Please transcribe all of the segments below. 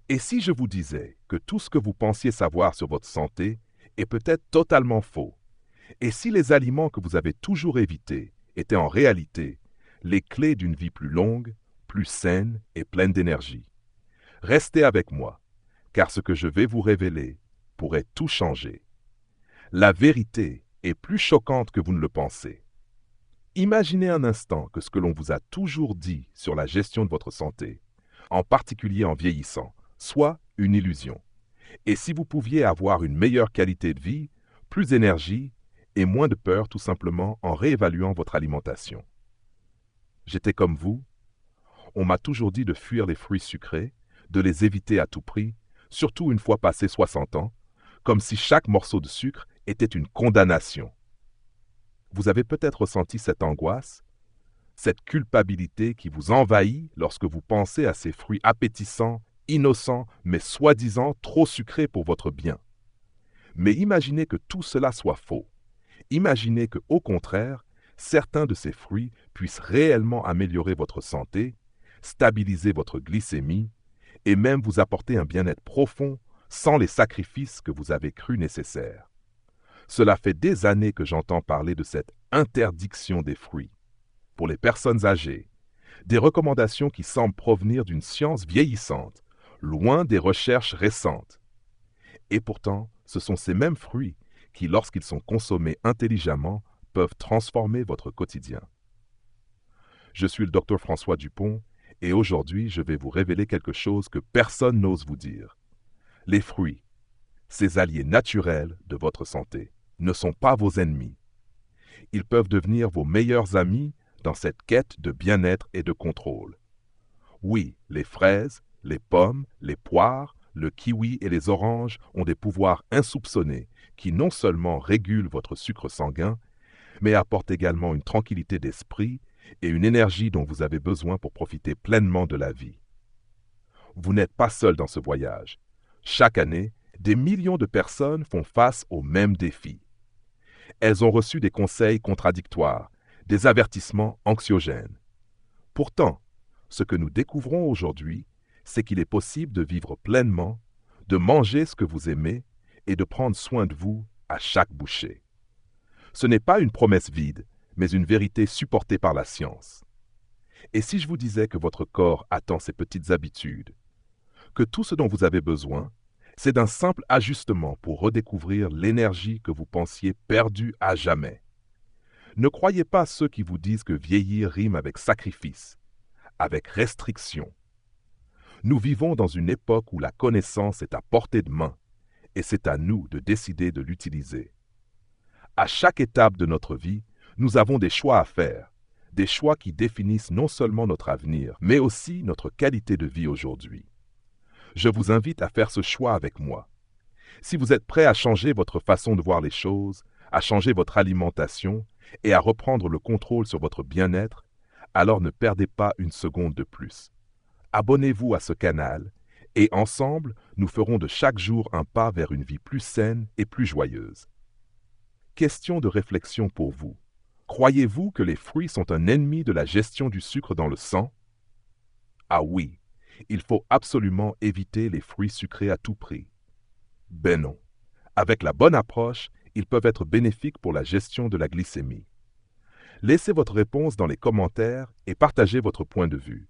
Et si je vous disais que tout ce que vous pensiez savoir sur votre santé est peut-être totalement faux? Et si les aliments que vous avez toujours évités étaient en réalité les clés d'une vie plus longue, plus saine et pleine d'énergie? Restez avec moi, car ce que je vais vous révéler pourrait tout changer. La vérité est plus choquante que vous ne le pensez. Imaginez un instant que ce que l'on vous a toujours dit sur la gestion de votre santé, en particulier en vieillissant, soit une illusion. Et si vous pouviez avoir une meilleure qualité de vie, plus d'énergie et moins de peur tout simplement en réévaluant votre alimentation. J'étais comme vous. On m'a toujours dit de fuir les fruits sucrés, de les éviter à tout prix, surtout une fois passé 60 ans, comme si chaque morceau de sucre était une condamnation. Vous avez peut-être ressenti cette angoisse, cette culpabilité qui vous envahit lorsque vous pensez à ces fruits appétissants, innocents, mais soi-disant trop sucrés pour votre bien. Mais imaginez que tout cela soit faux. Imaginez que, au contraire, certains de ces fruits puissent réellement améliorer votre santé, stabiliser votre glycémie et même vous apporter un bien-être profond sans les sacrifices que vous avez cru nécessaires. Cela fait des années que j'entends parler de cette interdiction des fruits. Pour les personnes âgées, des recommandations qui semblent provenir d'une science vieillissante, loin des recherches récentes. Et pourtant, ce sont ces mêmes fruits qui, lorsqu'ils sont consommés intelligemment, peuvent transformer votre quotidien. Je suis le Dr François Dupont et aujourd'hui, je vais vous révéler quelque chose que personne n'ose vous dire. Les fruits, ces alliés naturels de votre santé, ne sont pas vos ennemis. Ils peuvent devenir vos meilleurs amis dans cette quête de bien-être et de contrôle. Oui, les fraises, les pommes, les poires, le kiwi et les oranges ont des pouvoirs insoupçonnés qui non seulement régulent votre sucre sanguin, mais apportent également une tranquillité d'esprit et une énergie dont vous avez besoin pour profiter pleinement de la vie. Vous n'êtes pas seul dans ce voyage. Chaque année, des millions de personnes font face aux mêmes défis. Elles ont reçu des conseils contradictoires, des avertissements anxiogènes. Pourtant, ce que nous découvrons aujourd'hui, c'est qu'il est possible de vivre pleinement, de manger ce que vous aimez et de prendre soin de vous à chaque bouchée. Ce n'est pas une promesse vide, mais une vérité supportée par la science. Et si je vous disais que votre corps attend ces petites habitudes, que tout ce dont vous avez besoin, c'est d'un simple ajustement pour redécouvrir l'énergie que vous pensiez perdue à jamais. Ne croyez pas ceux qui vous disent que vieillir rime avec sacrifice, avec restriction. Nous vivons dans une époque où la connaissance est à portée de main, et c'est à nous de décider de l'utiliser. À chaque étape de notre vie, nous avons des choix à faire, des choix qui définissent non seulement notre avenir, mais aussi notre qualité de vie aujourd'hui. Je vous invite à faire ce choix avec moi. Si vous êtes prêt à changer votre façon de voir les choses, à changer votre alimentation et à reprendre le contrôle sur votre bien-être, alors ne perdez pas une seconde de plus. Abonnez-vous à ce canal et ensemble, nous ferons de chaque jour un pas vers une vie plus saine et plus joyeuse. Question de réflexion pour vous. Croyez-vous que les fruits sont un ennemi de la gestion du sucre dans le sang? Ah oui, il faut absolument éviter les fruits sucrés à tout prix. Ben non. Avec la bonne approche, ils peuvent être bénéfiques pour la gestion de la glycémie. Laissez votre réponse dans les commentaires et partagez votre point de vue.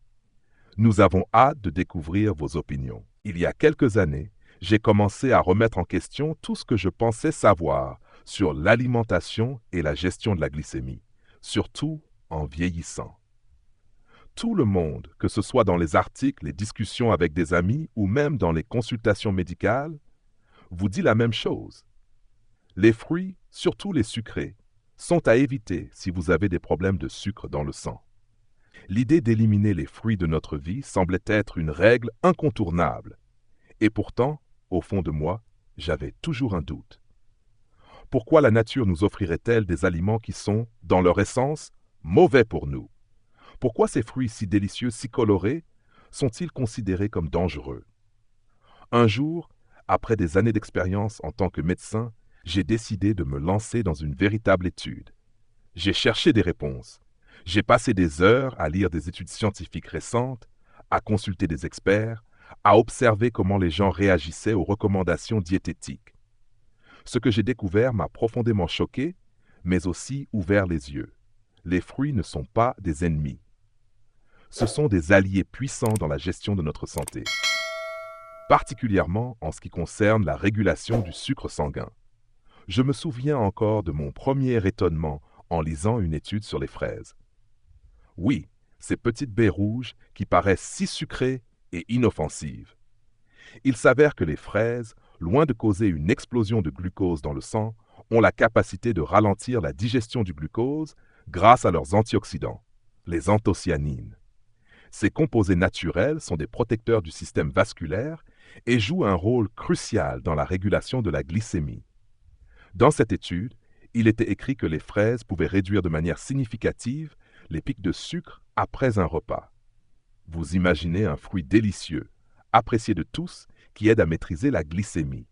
Nous avons hâte de découvrir vos opinions. Il y a quelques années, j'ai commencé à remettre en question tout ce que je pensais savoir sur l'alimentation et la gestion de la glycémie, surtout en vieillissant. Tout le monde, que ce soit dans les articles, les discussions avec des amis ou même dans les consultations médicales, vous dit la même chose. Les fruits, surtout les sucrés, sont à éviter si vous avez des problèmes de sucre dans le sang. L'idée d'éliminer les fruits de notre vie semblait être une règle incontournable. Et pourtant, au fond de moi, j'avais toujours un doute. Pourquoi la nature nous offrirait-elle des aliments qui sont, dans leur essence, mauvais pour nous? Pourquoi ces fruits si délicieux, si colorés, sont-ils considérés comme dangereux? Un jour, après des années d'expérience en tant que médecin, j'ai décidé de me lancer dans une véritable étude. J'ai cherché des réponses. J'ai passé des heures à lire des études scientifiques récentes, à consulter des experts, à observer comment les gens réagissaient aux recommandations diététiques. Ce que j'ai découvert m'a profondément choqué, mais aussi ouvert les yeux. Les fruits ne sont pas des ennemis. Ce sont des alliés puissants dans la gestion de notre santé, particulièrement en ce qui concerne la régulation du sucre sanguin. Je me souviens encore de mon premier étonnement en lisant une étude sur les fraises. Oui, ces petites baies rouges qui paraissent si sucrées et inoffensives. Il s'avère que les fraises, loin de causer une explosion de glucose dans le sang, ont la capacité de ralentir la digestion du glucose grâce à leurs antioxydants, les anthocyanines. Ces composés naturels sont des protecteurs du système vasculaire et jouent un rôle crucial dans la régulation de la glycémie. Dans cette étude, il était écrit que les fraises pouvaient réduire de manière significative les pics de sucre après un repas. Vous imaginez un fruit délicieux, apprécié de tous, qui aide à maîtriser la glycémie.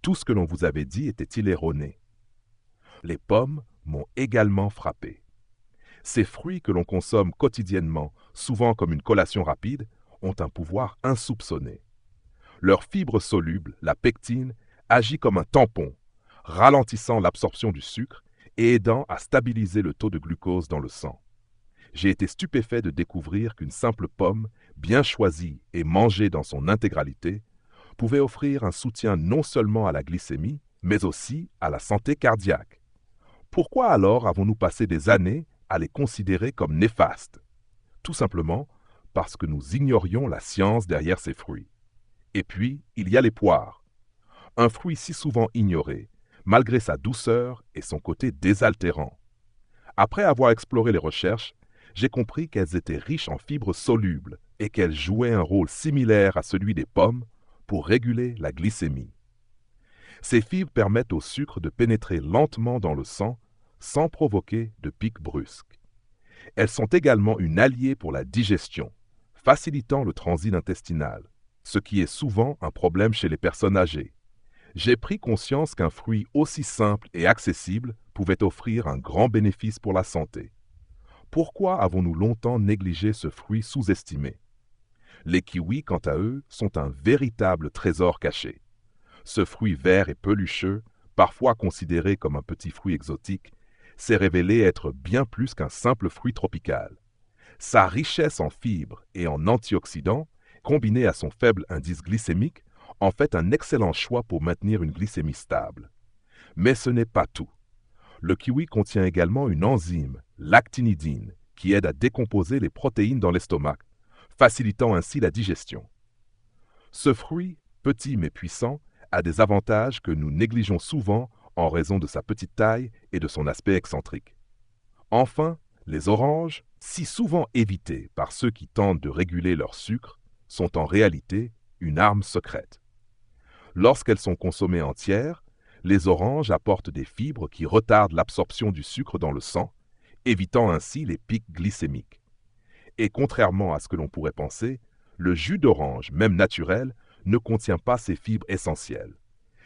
Tout ce que l'on vous avait dit était-il erroné? Les pommes m'ont également frappé. Ces fruits que l'on consomme quotidiennement, souvent comme une collation rapide, ont un pouvoir insoupçonné. Leur fibre soluble, la pectine, agit comme un tampon, ralentissant l'absorption du sucre et aidant à stabiliser le taux de glucose dans le sang. J'ai été stupéfait de découvrir qu'une simple pomme, bien choisie et mangée dans son intégralité, pouvait offrir un soutien non seulement à la glycémie, mais aussi à la santé cardiaque. Pourquoi alors avons-nous passé des années à les considérer comme néfastes? Tout simplement parce que nous ignorions la science derrière ces fruits. Et puis, il y a les poires. Un fruit si souvent ignoré, malgré sa douceur et son côté désaltérant. Après avoir exploré les recherches, j'ai compris qu'elles étaient riches en fibres solubles et qu'elles jouaient un rôle similaire à celui des pommes pour réguler la glycémie. Ces fibres permettent au sucre de pénétrer lentement dans le sang sans provoquer de pics brusques. Elles sont également une alliée pour la digestion, facilitant le transit intestinal, ce qui est souvent un problème chez les personnes âgées. J'ai pris conscience qu'un fruit aussi simple et accessible pouvait offrir un grand bénéfice pour la santé. Pourquoi avons-nous longtemps négligé ce fruit sous-estimé? Les kiwis, quant à eux, sont un véritable trésor caché. Ce fruit vert et pelucheux, parfois considéré comme un petit fruit exotique, s'est révélé être bien plus qu'un simple fruit tropical. Sa richesse en fibres et en antioxydants, combinée à son faible indice glycémique, en fait un excellent choix pour maintenir une glycémie stable. Mais ce n'est pas tout. Le kiwi contient également une enzyme, l'actinidine, qui aide à décomposer les protéines dans l'estomac, facilitant ainsi la digestion. Ce fruit, petit mais puissant, a des avantages que nous négligeons souvent en raison de sa petite taille et de son aspect excentrique. Enfin, les oranges, si souvent évitées par ceux qui tentent de réguler leur sucre, sont en réalité une arme secrète. Lorsqu'elles sont consommées entières, les oranges apportent des fibres qui retardent l'absorption du sucre dans le sang, évitant ainsi les pics glycémiques. Et contrairement à ce que l'on pourrait penser, le jus d'orange, même naturel, ne contient pas ces fibres essentielles.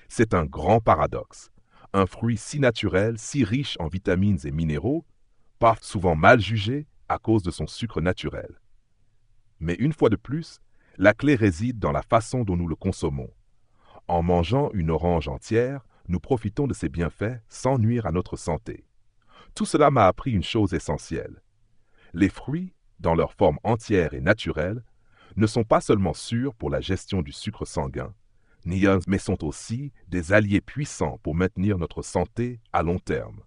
C'est un grand paradoxe. Un fruit si naturel, si riche en vitamines et minéraux, pas souvent mal jugé à cause de son sucre naturel. Mais une fois de plus, la clé réside dans la façon dont nous le consommons. En mangeant une orange entière, nous profitons de ses bienfaits sans nuire à notre santé. Tout cela m'a appris une chose essentielle. Les fruits, dans leur forme entière et naturelle, ne sont pas seulement sûrs pour la gestion du sucre sanguin, mais sont aussi des alliés puissants pour maintenir notre santé à long terme.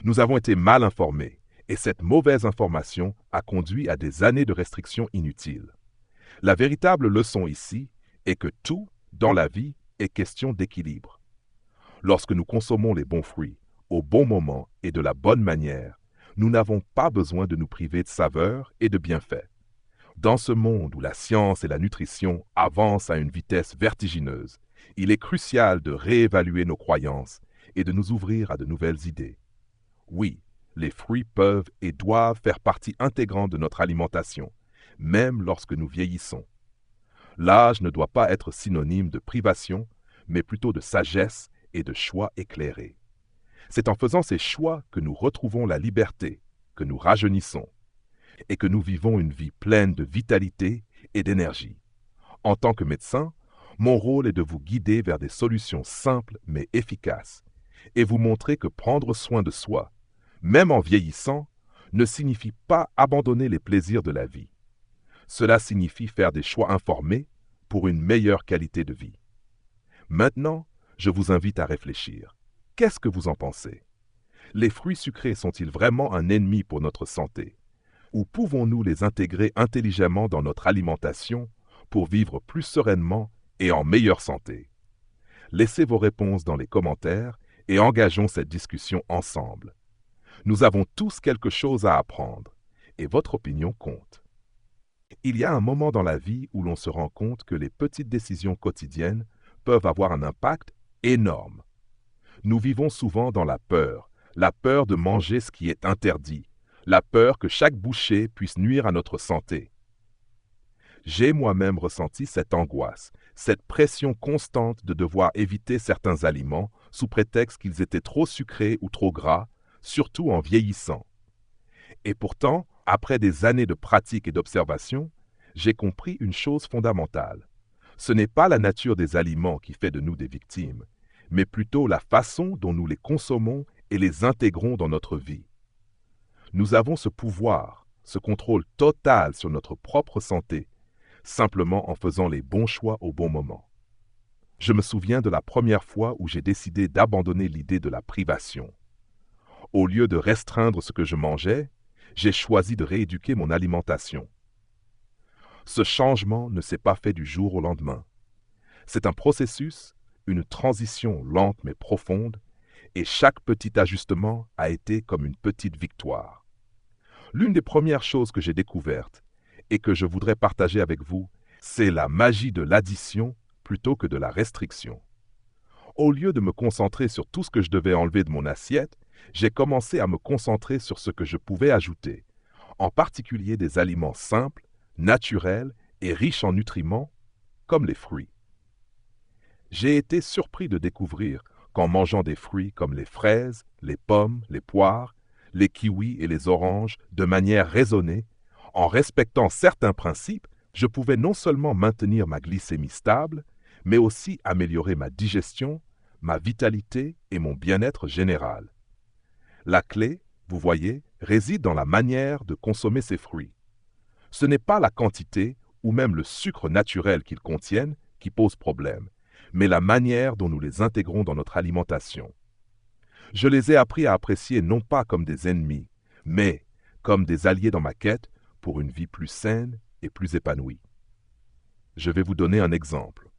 Nous avons été mal informés, et cette mauvaise information a conduit à des années de restrictions inutiles. La véritable leçon ici est que tout, dans la vie, est question d'équilibre. Lorsque nous consommons les bons fruits, au bon moment et de la bonne manière, nous n'avons pas besoin de nous priver de saveurs et de bienfaits. Dans ce monde où la science et la nutrition avancent à une vitesse vertigineuse, il est crucial de réévaluer nos croyances et de nous ouvrir à de nouvelles idées. Oui, les fruits peuvent et doivent faire partie intégrante de notre alimentation, même lorsque nous vieillissons. L'âge ne doit pas être synonyme de privation, mais plutôt de sagesse et de choix éclairés. C'est en faisant ces choix que nous retrouvons la liberté, que nous rajeunissons, et que nous vivons une vie pleine de vitalité et d'énergie. En tant que médecin, mon rôle est de vous guider vers des solutions simples mais efficaces et vous montrer que prendre soin de soi, même en vieillissant, ne signifie pas abandonner les plaisirs de la vie. Cela signifie faire des choix informés pour une meilleure qualité de vie. Maintenant, je vous invite à réfléchir. Qu'est-ce que vous en pensez? Les fruits sucrés sont-ils vraiment un ennemi pour notre santé? Ou pouvons-nous les intégrer intelligemment dans notre alimentation pour vivre plus sereinement et en meilleure santé? Laissez vos réponses dans les commentaires et engageons cette discussion ensemble. Nous avons tous quelque chose à apprendre et votre opinion compte. Il y a un moment dans la vie où l'on se rend compte que les petites décisions quotidiennes peuvent avoir un impact énorme. Nous vivons souvent dans la peur de manger ce qui est interdit, la peur que chaque bouchée puisse nuire à notre santé. J'ai moi-même ressenti cette angoisse, cette pression constante de devoir éviter certains aliments sous prétexte qu'ils étaient trop sucrés ou trop gras, surtout en vieillissant. Et pourtant, après des années de pratique et d'observation, j'ai compris une chose fondamentale. Ce n'est pas la nature des aliments qui fait de nous des victimes, mais plutôt la façon dont nous les consommons et les intégrons dans notre vie. Nous avons ce pouvoir, ce contrôle total sur notre propre santé, simplement en faisant les bons choix au bon moment. Je me souviens de la première fois où j'ai décidé d'abandonner l'idée de la privation. Au lieu de restreindre ce que je mangeais, j'ai choisi de rééduquer mon alimentation. Ce changement ne s'est pas fait du jour au lendemain. C'est un processus, une transition lente mais profonde, et chaque petit ajustement a été comme une petite victoire. L'une des premières choses que j'ai découvertes et que je voudrais partager avec vous, c'est la magie de l'addition plutôt que de la restriction. Au lieu de me concentrer sur tout ce que je devais enlever de mon assiette, j'ai commencé à me concentrer sur ce que je pouvais ajouter, en particulier des aliments simples, naturels et riches en nutriments, comme les fruits. J'ai été surpris de découvrir qu'en mangeant des fruits comme les fraises, les pommes, les poires, les kiwis et les oranges de manière raisonnée, en respectant certains principes, je pouvais non seulement maintenir ma glycémie stable, mais aussi améliorer ma digestion, ma vitalité et mon bien-être général. La clé, vous voyez, réside dans la manière de consommer ces fruits. Ce n'est pas la quantité ou même le sucre naturel qu'ils contiennent qui pose problème, mais la manière dont nous les intégrons dans notre alimentation. Je les ai appris à apprécier non pas comme des ennemis, mais comme des alliés dans ma quête pour une vie plus saine et plus épanouie. Je vais vous donner un exemple.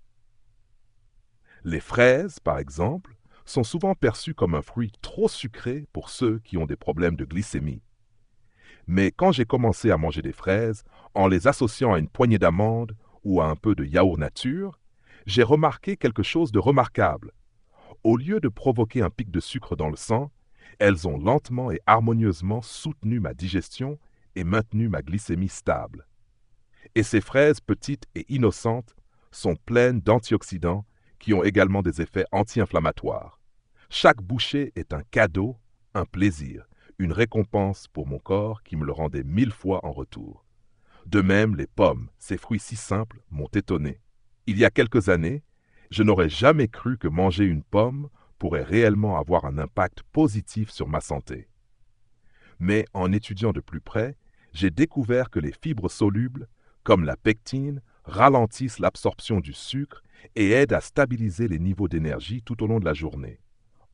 Les fraises, par exemple, sont souvent perçues comme un fruit trop sucré pour ceux qui ont des problèmes de glycémie. Mais quand j'ai commencé à manger des fraises, en les associant à une poignée d'amandes ou à un peu de yaourt nature, j'ai remarqué quelque chose de remarquable. Au lieu de provoquer un pic de sucre dans le sang, elles ont lentement et harmonieusement soutenu ma digestion et maintenu ma glycémie stable. Et ces fraises petites et innocentes sont pleines d'antioxydants qui ont également des effets anti-inflammatoires. Chaque bouchée est un cadeau, un plaisir, une récompense pour mon corps qui me le rendait 1000 fois en retour. De même, les pommes, ces fruits si simples, m'ont étonné. Il y a quelques années, je n'aurais jamais cru que manger une pomme pourrait réellement avoir un impact positif sur ma santé. Mais en étudiant de plus près, j'ai découvert que les fibres solubles, comme la pectine, ralentissent l'absorption du sucre et aident à stabiliser les niveaux d'énergie tout au long de la journée.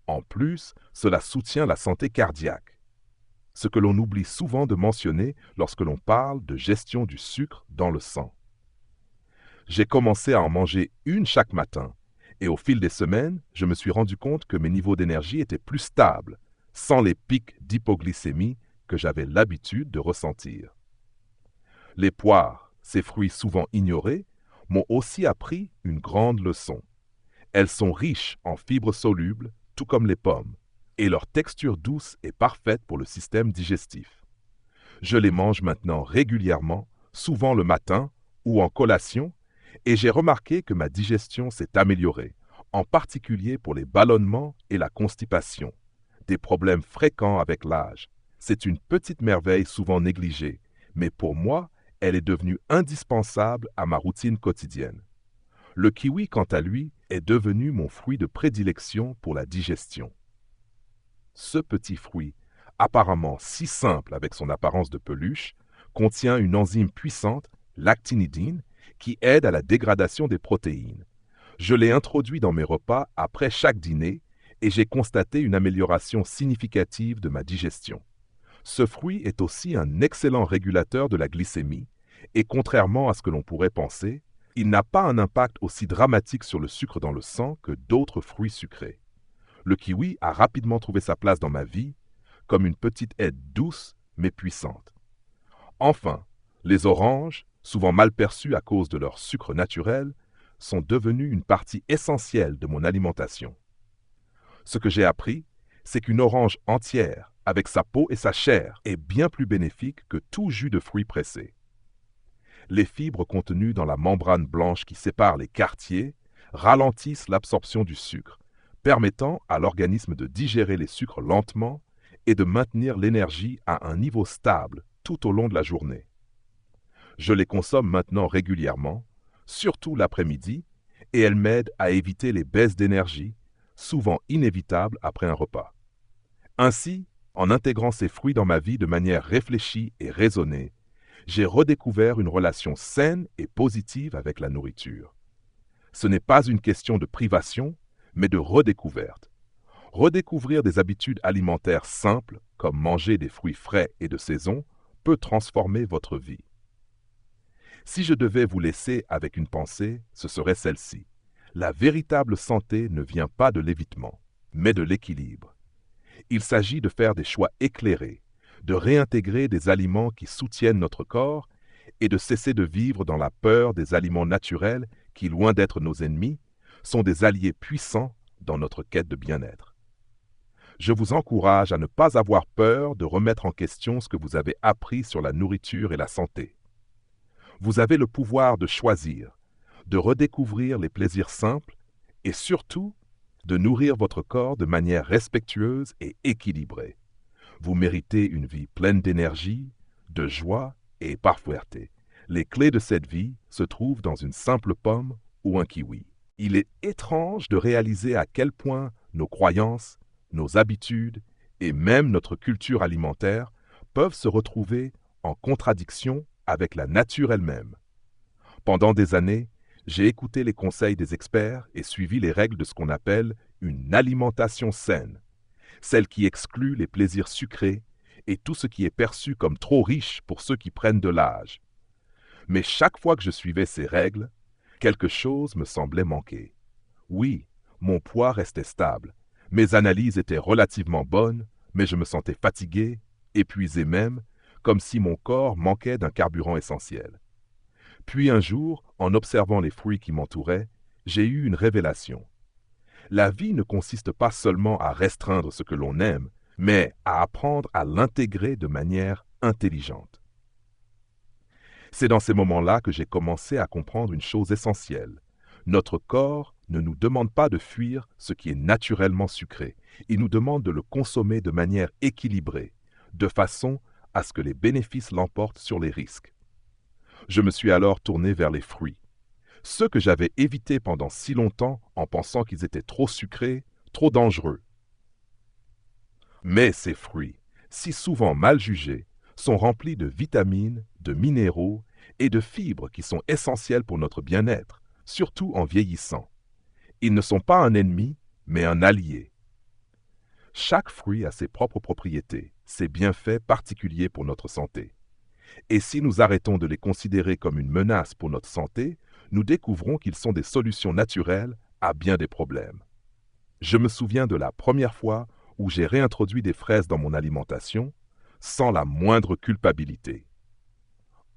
En plus, cela soutient la santé cardiaque, ce que l'on oublie souvent de mentionner lorsque l'on parle de gestion du sucre dans le sang. J'ai commencé à en manger une chaque matin, et au fil des semaines, je me suis rendu compte que mes niveaux d'énergie étaient plus stables, sans les pics d'hypoglycémie que j'avais l'habitude de ressentir. Les poires, ces fruits souvent ignorés, m'ont aussi appris une grande leçon. Elles sont riches en fibres solubles, tout comme les pommes, et leur texture douce est parfaite pour le système digestif. Je les mange maintenant régulièrement, souvent le matin ou en collation, et j'ai remarqué que ma digestion s'est améliorée, en particulier pour les ballonnements et la constipation, des problèmes fréquents avec l'âge. C'est une petite merveille souvent négligée, mais pour moi, elle est devenue indispensable à ma routine quotidienne. Le kiwi, quant à lui, est devenu mon fruit de prédilection pour la digestion. Ce petit fruit, apparemment si simple avec son apparence de peluche, contient une enzyme puissante, l'actinidine, qui aide à la dégradation des protéines. Je l'ai introduit dans mes repas après chaque dîner et j'ai constaté une amélioration significative de ma digestion. Ce fruit est aussi un excellent régulateur de la glycémie et contrairement à ce que l'on pourrait penser, il n'a pas un impact aussi dramatique sur le sucre dans le sang que d'autres fruits sucrés. Le kiwi a rapidement trouvé sa place dans ma vie comme une petite aide douce mais puissante. Enfin, les oranges, souvent mal perçues à cause de leur sucre naturel, sont devenues une partie essentielle de mon alimentation. Ce que j'ai appris, c'est qu'une orange entière, avec sa peau et sa chair, est bien plus bénéfique que tout jus de fruits pressé. Les fibres contenues dans la membrane blanche qui sépare les quartiers ralentissent l'absorption du sucre, permettant à l'organisme de digérer les sucres lentement et de maintenir l'énergie à un niveau stable tout au long de la journée. Je les consomme maintenant régulièrement, surtout l'après-midi, et elles m'aident à éviter les baisses d'énergie, souvent inévitables après un repas. Ainsi, en intégrant ces fruits dans ma vie de manière réfléchie et raisonnée, j'ai redécouvert une relation saine et positive avec la nourriture. Ce n'est pas une question de privation, mais de redécouverte. Redécouvrir des habitudes alimentaires simples, comme manger des fruits frais et de saison, peut transformer votre vie. Si je devais vous laisser avec une pensée, ce serait celle-ci. La véritable santé ne vient pas de l'évitement, mais de l'équilibre. Il s'agit de faire des choix éclairés, de réintégrer des aliments qui soutiennent notre corps et de cesser de vivre dans la peur des aliments naturels qui, loin d'être nos ennemis, sont des alliés puissants dans notre quête de bien-être. Je vous encourage à ne pas avoir peur de remettre en question ce que vous avez appris sur la nourriture et la santé. Vous avez le pouvoir de choisir, de redécouvrir les plaisirs simples et surtout de nourrir votre corps de manière respectueuse et équilibrée. Vous méritez une vie pleine d'énergie, de joie et par fierté. Les clés de cette vie se trouvent dans une simple pomme ou un kiwi. Il est étrange de réaliser à quel point nos croyances, nos habitudes et même notre culture alimentaire peuvent se retrouver en contradiction avec la nature elle-même. Pendant des années, j'ai écouté les conseils des experts et suivi les règles de ce qu'on appelle une alimentation saine, celle qui exclut les plaisirs sucrés et tout ce qui est perçu comme trop riche pour ceux qui prennent de l'âge. Mais chaque fois que je suivais ces règles, quelque chose me semblait manquer. Oui, mon poids restait stable, mes analyses étaient relativement bonnes, mais je me sentais fatigué, épuisé même, comme si mon corps manquait d'un carburant essentiel. Puis un jour, en observant les fruits qui m'entouraient, j'ai eu une révélation. La vie ne consiste pas seulement à restreindre ce que l'on aime, mais à apprendre à l'intégrer de manière intelligente. C'est dans ces moments-là que j'ai commencé à comprendre une chose essentielle. Notre corps ne nous demande pas de fuir ce qui est naturellement sucré. Il nous demande de le consommer de manière équilibrée, de façon à ce que les bénéfices l'emportent sur les risques. Je me suis alors tourné vers les fruits. Ceux que j'avais évités pendant si longtemps en pensant qu'ils étaient trop sucrés, trop dangereux. Mais ces fruits, si souvent mal jugés, sont remplis de vitamines, de minéraux et de fibres qui sont essentiels pour notre bien-être, surtout en vieillissant. Ils ne sont pas un ennemi, mais un allié. Chaque fruit a ses propres propriétés, ses bienfaits particuliers pour notre santé. Et si nous arrêtons de les considérer comme une menace pour notre santé, nous découvrons qu'ils sont des solutions naturelles à bien des problèmes. Je me souviens de la première fois où j'ai réintroduit des fraises dans mon alimentation, sans la moindre culpabilité.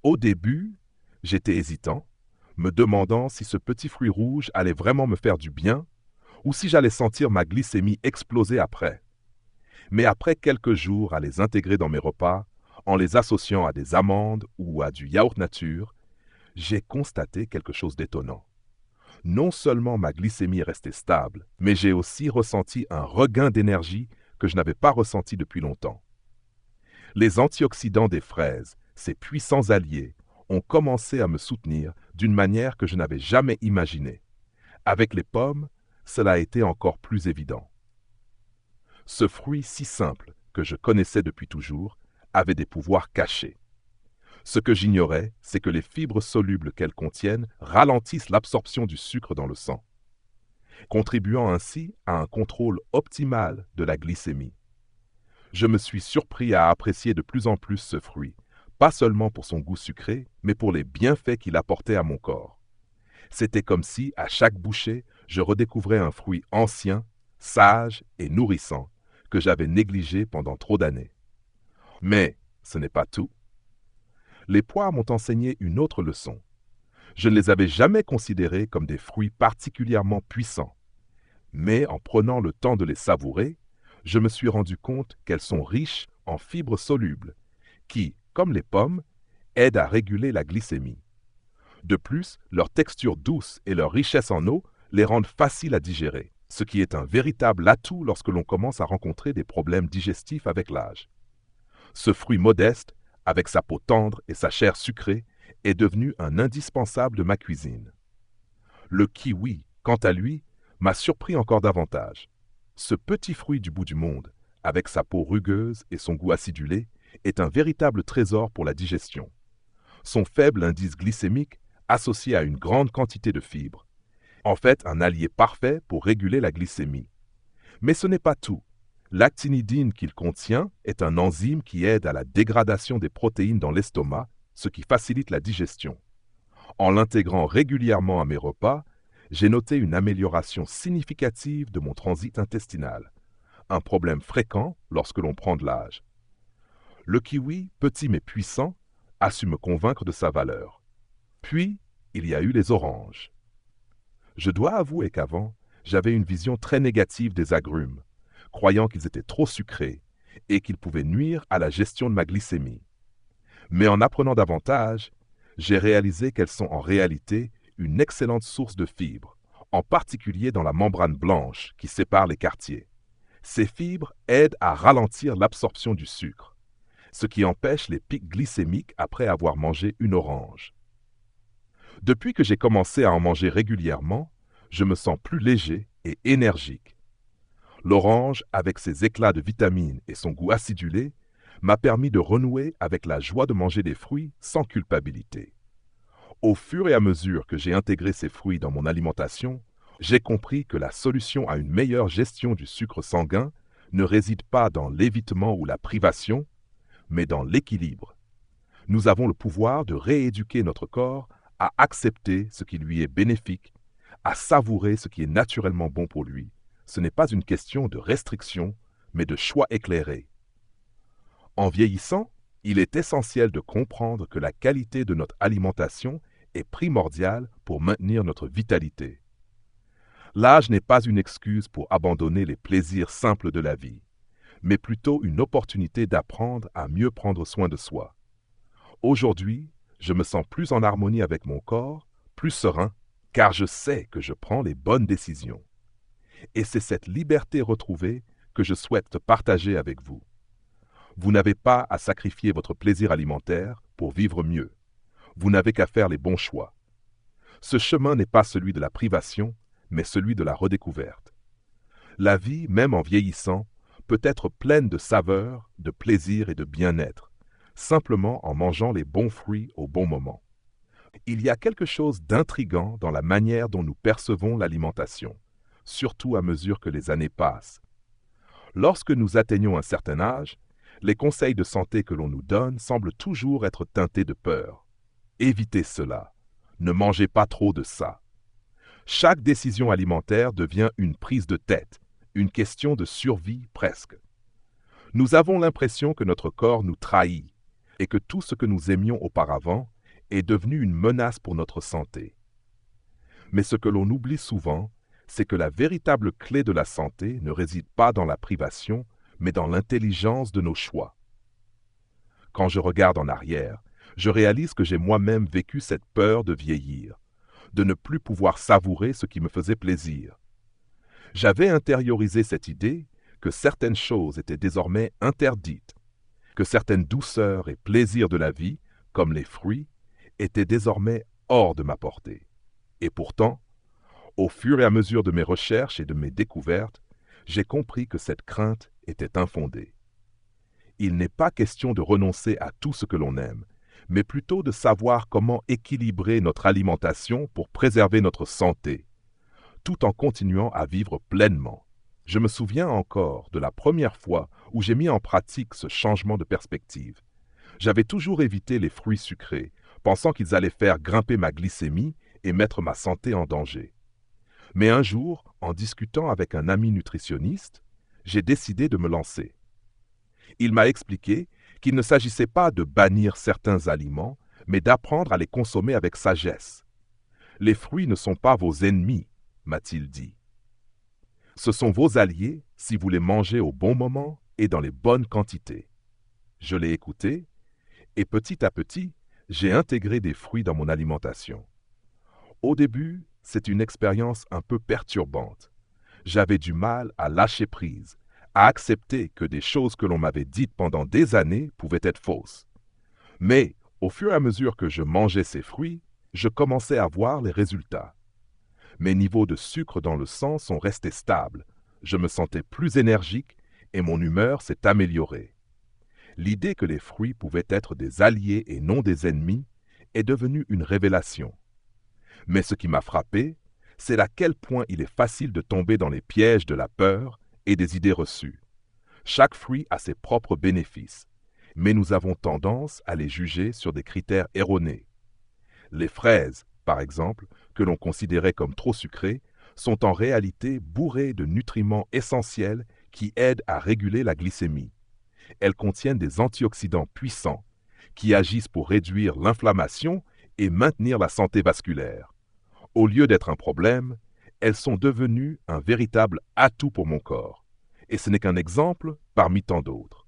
Au début, j'étais hésitant, me demandant si ce petit fruit rouge allait vraiment me faire du bien, ou si j'allais sentir ma glycémie exploser après. Mais après quelques jours à les intégrer dans mes repas, en les associant à des amandes ou à du yaourt nature, j'ai constaté quelque chose d'étonnant. Non seulement ma glycémie est restée stable, mais j'ai aussi ressenti un regain d'énergie que je n'avais pas ressenti depuis longtemps. Les antioxydants des fraises, ces puissants alliés, ont commencé à me soutenir d'une manière que je n'avais jamais imaginée. Avec les pommes, cela a été encore plus évident. Ce fruit si simple, que je connaissais depuis toujours, avait des pouvoirs cachés. Ce que j'ignorais, c'est que les fibres solubles qu'elles contiennent ralentissent l'absorption du sucre dans le sang, contribuant ainsi à un contrôle optimal de la glycémie. Je me suis surpris à apprécier de plus en plus ce fruit, pas seulement pour son goût sucré, mais pour les bienfaits qu'il apportait à mon corps. C'était comme si, à chaque bouchée, je redécouvrais un fruit ancien, sage et nourrissant, que j'avais négligé pendant trop d'années. Mais ce n'est pas tout. Les poires m'ont enseigné une autre leçon. Je ne les avais jamais considérés comme des fruits particulièrement puissants. Mais en prenant le temps de les savourer, je me suis rendu compte qu'elles sont riches en fibres solubles, qui, comme les pommes, aident à réguler la glycémie. De plus, leur texture douce et leur richesse en eau les rendent faciles à digérer, ce qui est un véritable atout lorsque l'on commence à rencontrer des problèmes digestifs avec l'âge. Ce fruit modeste, avec sa peau tendre et sa chair sucrée, est devenu un indispensable de ma cuisine. Le kiwi, quant à lui, m'a surpris encore davantage. Ce petit fruit du bout du monde, avec sa peau rugueuse et son goût acidulé, est un véritable trésor pour la digestion. Son faible indice glycémique, associé à une grande quantité de fibres, en fait un allié parfait pour réguler la glycémie. Mais ce n'est pas tout. L'actinidine qu'il contient est un enzyme qui aide à la dégradation des protéines dans l'estomac, ce qui facilite la digestion. En l'intégrant régulièrement à mes repas, j'ai noté une amélioration significative de mon transit intestinal, un problème fréquent lorsque l'on prend de l'âge. Le kiwi, petit mais puissant, a su me convaincre de sa valeur. Puis, il y a eu les oranges. Je dois avouer qu'avant, j'avais une vision très négative des agrumes, croyant qu'ils étaient trop sucrés et qu'ils pouvaient nuire à la gestion de ma glycémie. Mais en apprenant davantage, j'ai réalisé qu'elles sont en réalité une excellente source de fibres, en particulier dans la membrane blanche qui sépare les quartiers. Ces fibres aident à ralentir l'absorption du sucre, ce qui empêche les pics glycémiques après avoir mangé une orange. Depuis que j'ai commencé à en manger régulièrement, je me sens plus léger et énergique. L'orange, avec ses éclats de vitamines et son goût acidulé, m'a permis de renouer avec la joie de manger des fruits sans culpabilité. Au fur et à mesure que j'ai intégré ces fruits dans mon alimentation, j'ai compris que la solution à une meilleure gestion du sucre sanguin ne réside pas dans l'évitement ou la privation, mais dans l'équilibre. Nous avons le pouvoir de rééduquer notre corps à accepter ce qui lui est bénéfique, à savourer ce qui est naturellement bon pour lui. Ce n'est pas une question de restriction, mais de choix éclairé. En vieillissant, il est essentiel de comprendre que la qualité de notre alimentation est primordiale pour maintenir notre vitalité. L'âge n'est pas une excuse pour abandonner les plaisirs simples de la vie, mais plutôt une opportunité d'apprendre à mieux prendre soin de soi. Aujourd'hui, je me sens plus en harmonie avec mon corps, plus serein, car je sais que je prends les bonnes décisions. Et c'est cette liberté retrouvée que je souhaite partager avec vous. Vous n'avez pas à sacrifier votre plaisir alimentaire pour vivre mieux. Vous n'avez qu'à faire les bons choix. Ce chemin n'est pas celui de la privation, mais celui de la redécouverte. La vie, même en vieillissant, peut être pleine de saveurs, de plaisir et de bien-être, simplement en mangeant les bons fruits au bon moment. Il y a quelque chose d'intrigant dans la manière dont nous percevons l'alimentation, surtout à mesure que les années passent. Lorsque nous atteignons un certain âge, les conseils de santé que l'on nous donne semblent toujours être teintés de peur. Évitez cela. Ne mangez pas trop de ça. Chaque décision alimentaire devient une prise de tête, une question de survie presque. Nous avons l'impression que notre corps nous trahit et que tout ce que nous aimions auparavant est devenu une menace pour notre santé. Mais ce que l'on oublie souvent, c'est que la véritable clé de la santé ne réside pas dans la privation, mais dans l'intelligence de nos choix. Quand je regarde en arrière, je réalise que j'ai moi-même vécu cette peur de vieillir, de ne plus pouvoir savourer ce qui me faisait plaisir. J'avais intériorisé cette idée que certaines choses étaient désormais interdites, que certaines douceurs et plaisirs de la vie, comme les fruits, était désormais hors de ma portée. Et pourtant, au fur et à mesure de mes recherches et de mes découvertes, j'ai compris que cette crainte était infondée. Il n'est pas question de renoncer à tout ce que l'on aime, mais plutôt de savoir comment équilibrer notre alimentation pour préserver notre santé, tout en continuant à vivre pleinement. Je me souviens encore de la première fois où j'ai mis en pratique ce changement de perspective. J'avais toujours évité les fruits sucrés, pensant qu'ils allaient faire grimper ma glycémie et mettre ma santé en danger. Mais un jour, en discutant avec un ami nutritionniste, j'ai décidé de me lancer. Il m'a expliqué qu'il ne s'agissait pas de bannir certains aliments, mais d'apprendre à les consommer avec sagesse. Les fruits ne sont pas vos ennemis, m'a-t-il dit. Ce sont vos alliés si vous les mangez au bon moment et dans les bonnes quantités. Je l'ai écouté et petit à petit, j'ai intégré des fruits dans mon alimentation. Au début, c'est une expérience un peu perturbante. J'avais du mal à lâcher prise, à accepter que des choses que l'on m'avait dites pendant des années pouvaient être fausses. Mais, au fur et à mesure que je mangeais ces fruits, je commençais à voir les résultats. Mes niveaux de sucre dans le sang sont restés stables, je me sentais plus énergique et mon humeur s'est améliorée. L'idée que les fruits pouvaient être des alliés et non des ennemis est devenue une révélation. Mais ce qui m'a frappé, c'est à quel point il est facile de tomber dans les pièges de la peur et des idées reçues. Chaque fruit a ses propres bénéfices, mais nous avons tendance à les juger sur des critères erronés. Les fraises, par exemple, que l'on considérait comme trop sucrées, sont en réalité bourrées de nutriments essentiels qui aident à réguler la glycémie. Elles contiennent des antioxydants puissants qui agissent pour réduire l'inflammation et maintenir la santé vasculaire. Au lieu d'être un problème, elles sont devenues un véritable atout pour mon corps. Et ce n'est qu'un exemple parmi tant d'autres.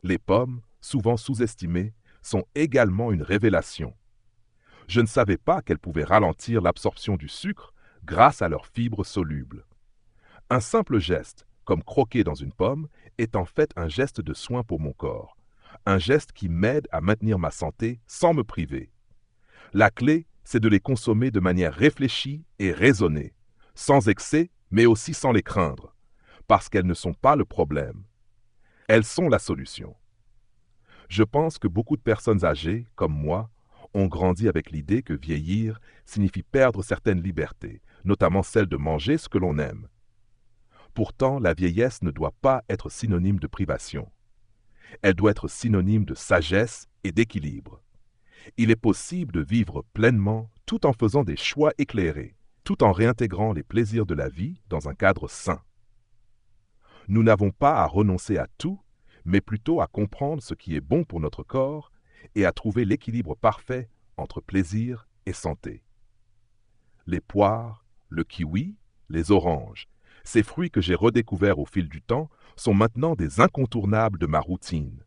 Les pommes, souvent sous-estimées, sont également une révélation. Je ne savais pas qu'elles pouvaient ralentir l'absorption du sucre grâce à leurs fibres solubles. Un simple geste, comme croquer dans une pomme, est en fait un geste de soin pour mon corps. Un geste qui m'aide à maintenir ma santé sans me priver. La clé, c'est de les consommer de manière réfléchie et raisonnée, sans excès, mais aussi sans les craindre, parce qu'elles ne sont pas le problème. Elles sont la solution. Je pense que beaucoup de personnes âgées, comme moi, ont grandi avec l'idée que vieillir signifie perdre certaines libertés, notamment celle de manger ce que l'on aime. Pourtant, la vieillesse ne doit pas être synonyme de privation. Elle doit être synonyme de sagesse et d'équilibre. Il est possible de vivre pleinement tout en faisant des choix éclairés, tout en réintégrant les plaisirs de la vie dans un cadre sain. Nous n'avons pas à renoncer à tout, mais plutôt à comprendre ce qui est bon pour notre corps et à trouver l'équilibre parfait entre plaisir et santé. Les poires, le kiwi, les oranges, ces fruits que j'ai redécouverts au fil du temps sont maintenant des incontournables de ma routine.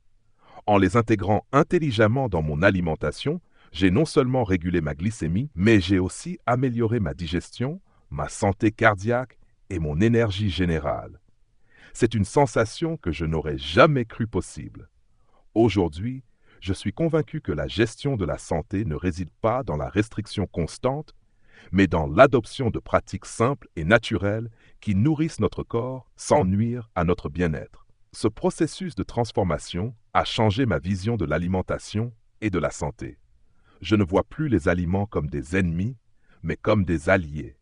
En les intégrant intelligemment dans mon alimentation, j'ai non seulement régulé ma glycémie, mais j'ai aussi amélioré ma digestion, ma santé cardiaque et mon énergie générale. C'est une sensation que je n'aurais jamais cru possible. Aujourd'hui, je suis convaincu que la gestion de la santé ne réside pas dans la restriction constante, mais dans l'adoption de pratiques simples et naturelles qui nourrissent notre corps sans nuire à notre bien-être. Ce processus de transformation a changé ma vision de l'alimentation et de la santé. Je ne vois plus les aliments comme des ennemis, mais comme des alliés.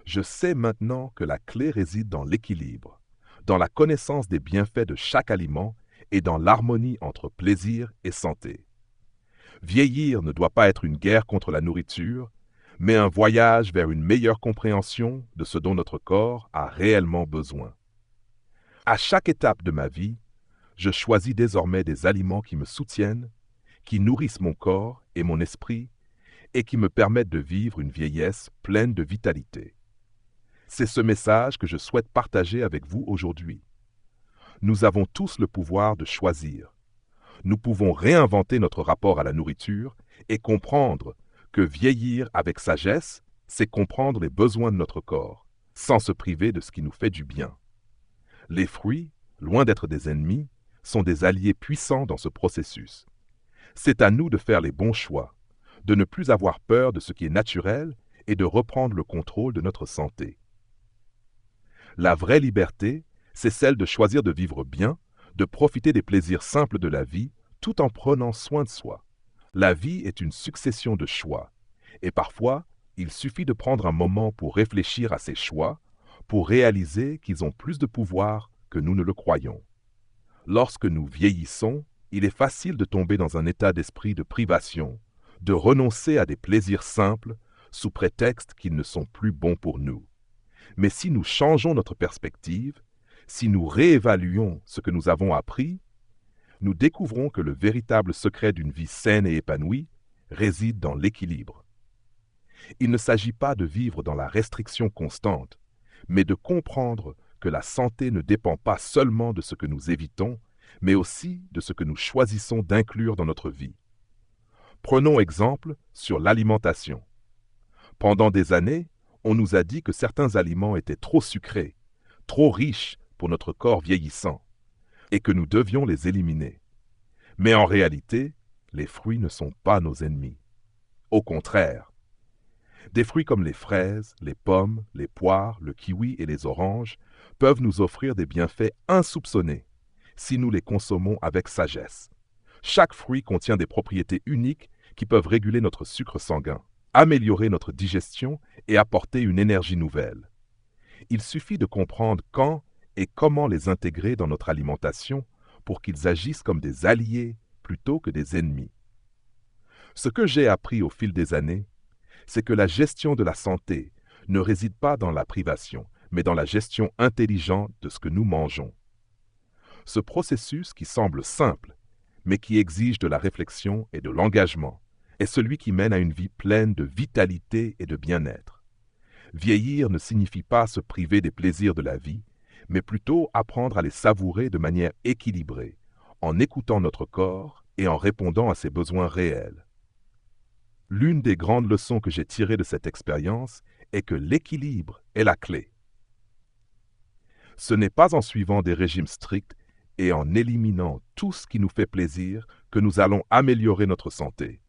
Je sais maintenant que la clé réside dans l'équilibre, dans la connaissance des bienfaits de chaque aliment et dans l'harmonie entre plaisir et santé. Vieillir ne doit pas être une guerre contre la nourriture, mais un voyage vers une meilleure compréhension de ce dont notre corps a réellement besoin. À chaque étape de ma vie, je choisis désormais des aliments qui me soutiennent, qui nourrissent mon corps et mon esprit et qui me permettent de vivre une vieillesse pleine de vitalité. C'est ce message que je souhaite partager avec vous aujourd'hui. Nous avons tous le pouvoir de choisir. Nous pouvons réinventer notre rapport à la nourriture et comprendre que vieillir avec sagesse, c'est comprendre les besoins de notre corps, sans se priver de ce qui nous fait du bien. Les fruits, loin d'être des ennemis, sont des alliés puissants dans ce processus. C'est à nous de faire les bons choix, de ne plus avoir peur de ce qui est naturel et de reprendre le contrôle de notre santé. La vraie liberté, c'est celle de choisir de vivre bien, de profiter des plaisirs simples de la vie, tout en prenant soin de soi. La vie est une succession de choix, et parfois, il suffit de prendre un moment pour réfléchir à ces choix, pour réaliser qu'ils ont plus de pouvoir que nous ne le croyons. Lorsque nous vieillissons, il est facile de tomber dans un état d'esprit de privation, de renoncer à des plaisirs simples sous prétexte qu'ils ne sont plus bons pour nous. Mais si nous changeons notre perspective, si nous réévaluons ce que nous avons appris, nous découvrons que le véritable secret d'une vie saine et épanouie réside dans l'équilibre. Il ne s'agit pas de vivre dans la restriction constante, mais de comprendre que la santé ne dépend pas seulement de ce que nous évitons, mais aussi de ce que nous choisissons d'inclure dans notre vie. Prenons exemple sur l'alimentation. Pendant des années, on nous a dit que certains aliments étaient trop sucrés, trop riches pour notre corps vieillissant, et que nous devions les éliminer. Mais en réalité, les fruits ne sont pas nos ennemis. Au contraire, des fruits comme les fraises, les pommes, les poires, le kiwi et les oranges peuvent nous offrir des bienfaits insoupçonnés si nous les consommons avec sagesse. Chaque fruit contient des propriétés uniques qui peuvent réguler notre sucre sanguin, améliorer notre digestion et apporter une énergie nouvelle. Il suffit de comprendre quand et comment les intégrer dans notre alimentation pour qu'ils agissent comme des alliés plutôt que des ennemis. Ce que j'ai appris au fil des années, c'est que la gestion de la santé ne réside pas dans la privation, mais dans la gestion intelligente de ce que nous mangeons. Ce processus qui semble simple, mais qui exige de la réflexion et de l'engagement, est celui qui mène à une vie pleine de vitalité et de bien-être. Vieillir ne signifie pas se priver des plaisirs de la vie, mais plutôt apprendre à les savourer de manière équilibrée, en écoutant notre corps et en répondant à ses besoins réels. L'une des grandes leçons que j'ai tirées de cette expérience est que l'équilibre est la clé. Ce n'est pas en suivant des régimes stricts et en éliminant tout ce qui nous fait plaisir que nous allons améliorer notre santé,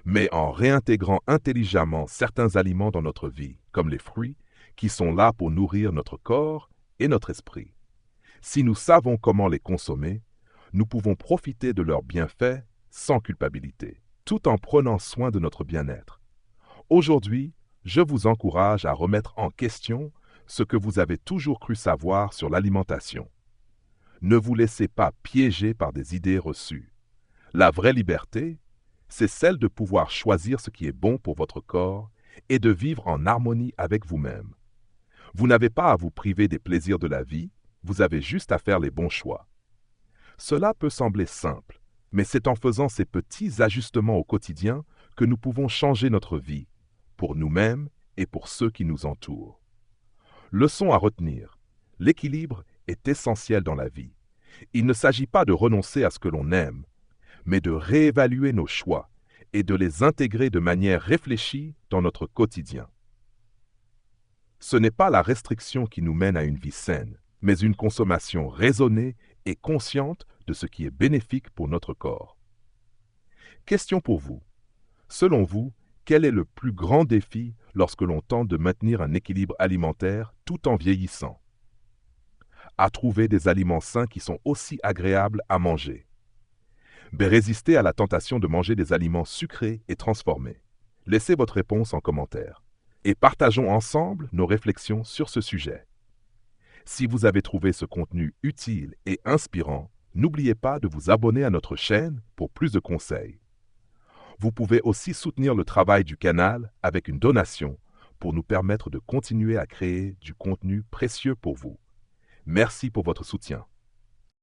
mais en réintégrant intelligemment certains aliments dans notre vie, comme les fruits, qui sont là pour nourrir notre corps et notre esprit. Si nous savons comment les consommer, nous pouvons profiter de leurs bienfaits sans culpabilité, tout en prenant soin de notre bien-être. Aujourd'hui, je vous encourage à remettre en question ce que vous avez toujours cru savoir sur l'alimentation. Ne vous laissez pas piéger par des idées reçues. La vraie liberté, c'est celle de pouvoir choisir ce qui est bon pour votre corps et de vivre en harmonie avec vous-même. Vous n'avez pas à vous priver des plaisirs de la vie, vous avez juste à faire les bons choix. Cela peut sembler simple, mais c'est en faisant ces petits ajustements au quotidien que nous pouvons changer notre vie, pour nous-mêmes et pour ceux qui nous entourent. Leçon à retenir, l'équilibre est essentiel dans la vie. Il ne s'agit pas de renoncer à ce que l'on aime, mais de réévaluer nos choix et de les intégrer de manière réfléchie dans notre quotidien. Ce n'est pas la restriction qui nous mène à une vie saine, mais une consommation raisonnée et consciente de ce qui est bénéfique pour notre corps. Question pour vous. Selon vous, quel est le plus grand défi lorsque l'on tente de maintenir un équilibre alimentaire tout en vieillissant? À trouver des aliments sains qui sont aussi agréables à manger. Résister à la tentation de manger des aliments sucrés et transformés. Laissez votre réponse en commentaire et partageons ensemble nos réflexions sur ce sujet. Si vous avez trouvé ce contenu utile et inspirant, n'oubliez pas de vous abonner à notre chaîne pour plus de conseils. Vous pouvez aussi soutenir le travail du canal avec une donation pour nous permettre de continuer à créer du contenu précieux pour vous. Merci pour votre soutien.